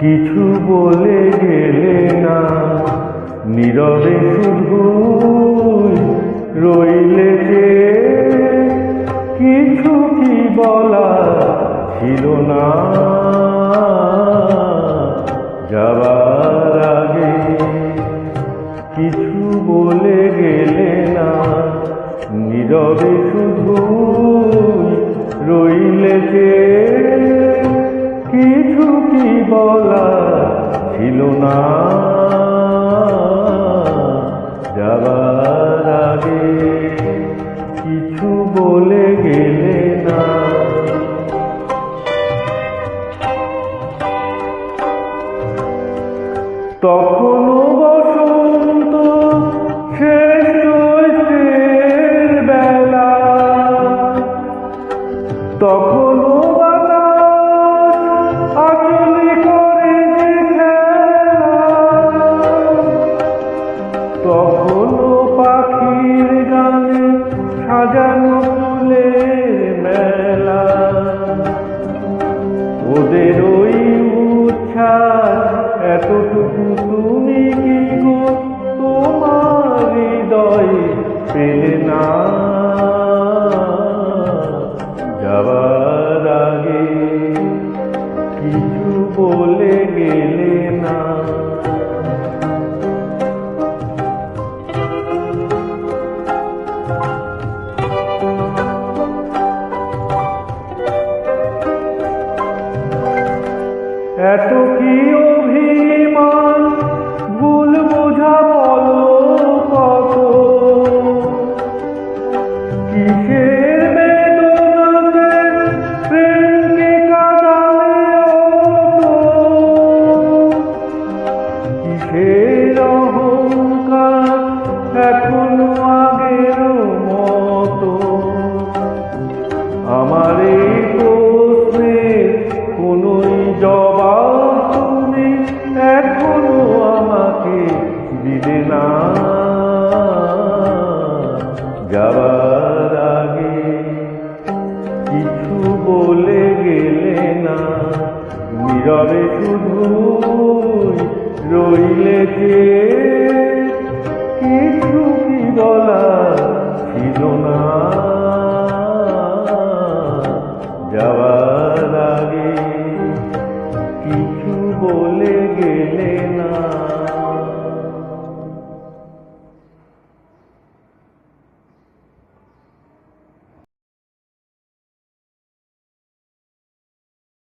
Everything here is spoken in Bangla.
কিছু বলে গেলে না, নীরবে শুধু রইলে যে, কিছু কি বলা ছিল না যাবার আগে। কিছু বলে গেলে না, নীরবে শুধু রইলে যে, কিছু কি বলা ছিল না যাবার আগে। কিছু বলে গেলে না। তখনও বসন্ত শেষ চৈত্রের বেলা, তখনও বাতাস আঁচলে করে যে খেলা, তখনও পাখির গানে সাজানো ফুলের মেলা। ওদের ওই উচ্ছ্বাস এতটুকু তুমি কি গো তোমার হৃদয়ে পেলে না যাবার আগে। কিছু বলে গেলে না। এত কি অভিমান ভুল বোঝা বলো কত, কিসের বেদনাতে প্রেমকে কাঁদালে অত, কিসের অহংকার এখনো আগের মতো। আমার এই প্রশ্নের কোনোই জবাব তুমি এখনো আমাকে দিলে না যাবার আগে। কিছু বলে গেলে না, নীরবে শুধু রইলে যে, কিছু কি বলা ছিল না যাবার আগে। কিছু বলে গেলে